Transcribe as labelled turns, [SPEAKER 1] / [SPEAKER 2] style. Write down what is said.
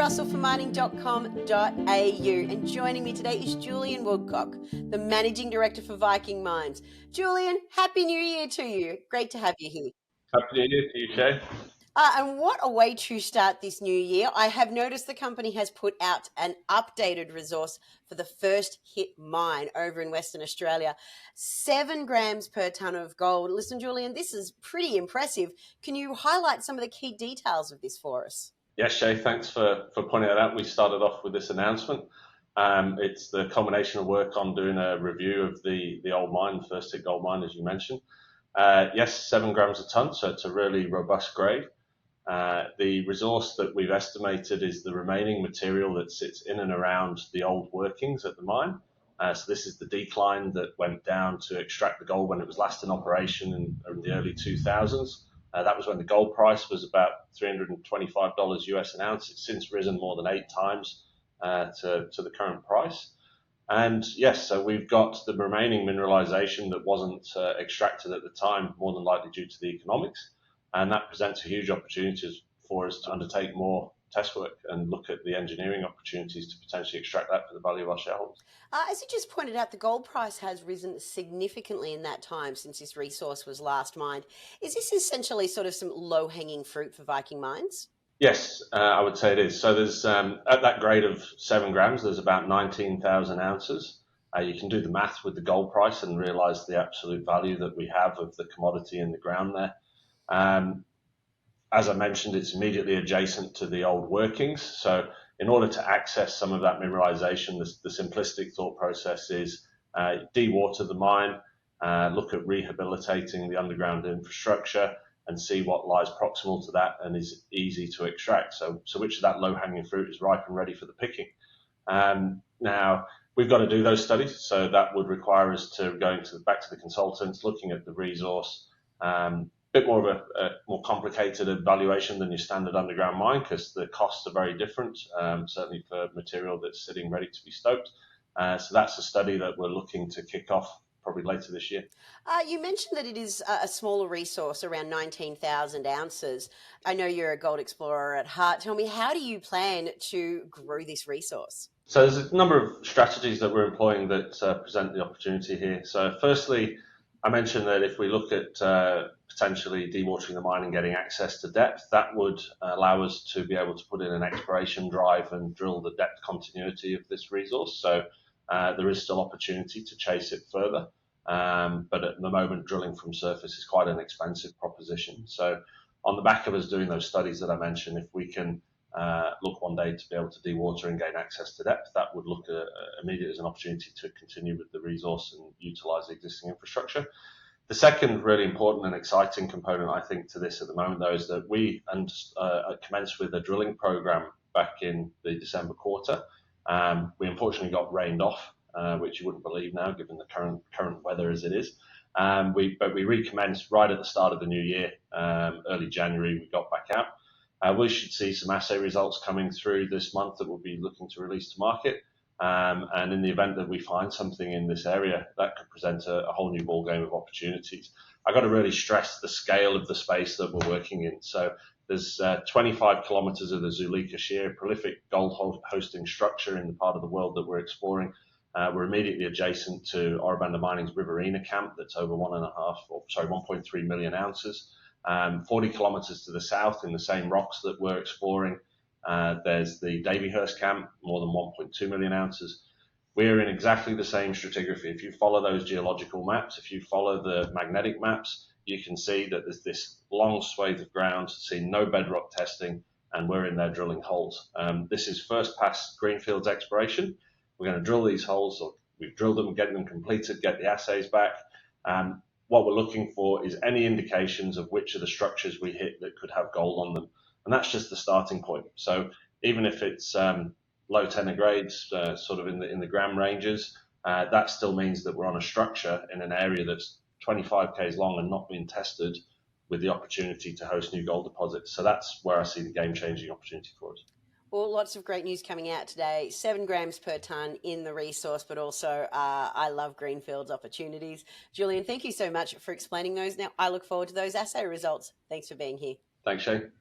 [SPEAKER 1] russellformining.com.au, and joining me today is Julian Woodcock, the Managing Director for Viking Mines. Julian, Happy New Year to you. Great to have you here.
[SPEAKER 2] Happy New Year to you, Shay.
[SPEAKER 1] And what a way to start this new year. I have noticed the company has put out an updated resource for the first hit mine over in Western Australia. 7 grams per tonne of gold. Listen, Julian, this is pretty impressive. Can you highlight some of the key details of this for us?
[SPEAKER 2] Yes, Shay, thanks for pointing that out. We started off with this announcement. It's the combination of work on doing a review of the old mine, the first hit gold mine, as you mentioned. Yes, 7 grams a tonne, so it's a really robust grade. The resource that we've estimated is the remaining material that sits in and around the old workings at the mine. So this is the decline that went down to extract the gold when it was last in operation in the early 2000s. That was when the gold price was about $325 US an ounce. It's since risen more than 8 times to the current price. And yes, so we've got the remaining mineralisation that wasn't extracted at the time, more than likely due to the economics. And that presents a huge opportunity for us to undertake more test work and look at the engineering opportunities to potentially extract that for the value of our shareholders.
[SPEAKER 1] As you just pointed out, the gold price has risen significantly in that time since this resource was last mined. Is this essentially sort of some low-hanging fruit for Viking Mines?
[SPEAKER 2] Yes, I would say it is. So there's at that grade of 7 grams, there's about 19,000 ounces. You can do the math with the gold price and realise the absolute value that we have of the commodity in the ground there. As I mentioned, it's immediately adjacent to the old workings. So in order to access some of that mineralisation, the simplistic thought process is dewater the mine, look at rehabilitating the underground infrastructure and see what lies proximal to that and is easy to extract. So which of that low-hanging fruit is ripe and ready for the picking? Now, we've got to do those studies. So that would require us to go back to the consultants, looking at the resource, bit more of a more complicated evaluation than your standard underground mine because the costs are very different, certainly for material that's sitting ready to be stoped. So that's a study that we're looking to kick off probably later this year.
[SPEAKER 1] You mentioned that it is a smaller resource, around 19,000 ounces. I know you're a gold explorer at heart. Tell me, how do you plan to grow this resource?
[SPEAKER 2] So there's a number of strategies that we're employing that present the opportunity here. So firstly, I mentioned that if we look at potentially dewatering the mine and getting access to depth, that would allow us to be able to put in an exploration drive and drill the depth continuity of this resource. So there is still opportunity to chase it further. But at the moment, drilling from surface is quite an expensive proposition. So on the back of us doing those studies that I mentioned, if we can look one day to be able to dewater and gain access to depth, that would look immediately as an opportunity to continue with the resource and utilise the existing infrastructure. The second really important and exciting component, I think, to this at the moment, though, is that we commenced with a drilling program back in the December quarter. We unfortunately got rained off, which you wouldn't believe now, given the current weather as it is. But we recommenced right at the start of the new year, early January. We got back out. We should see some assay results coming through this month that we'll be looking to release to market. And in the event that we find something in this area, that could present a whole new ballgame of opportunities. I've got to really stress the scale of the space that we're working in. So there's 25 kilometres of the Zuleika Shear, prolific gold hosting structure in the part of the world that we're exploring. We're immediately adjacent to Ora Banda Mining's Riverina camp that's over 1.3 million ounces. 40 kilometres to the south in the same rocks that we're exploring, there's the Davyhurst camp, more than 1.2 million ounces. We're in exactly the same stratigraphy. If you follow those geological maps, if you follow the magnetic maps, you can see that there's this long swathe of ground, seeing no bedrock testing, and we're in there drilling holes. This is first pass Greenfields exploration. We're going to drill these holes, or we've drilled them, get them completed, get the assays back. What we're looking for is any indications of which of the structures we hit that could have gold on them. And that's just the starting point. So even if it's low tenor grades, sort of in the gram ranges, that still means that we're on a structure in an area that's 25 k's long and not being tested, with the opportunity to host new gold deposits. So that's where I see the game-changing opportunity for us.
[SPEAKER 1] Well, lots of great news coming out today. 7 grams per tonne in the resource, but also I love Greenfields opportunities. Julian, thank you so much for explaining those. Now, I look forward to those assay results. Thanks for being here.
[SPEAKER 2] Thanks, Shane.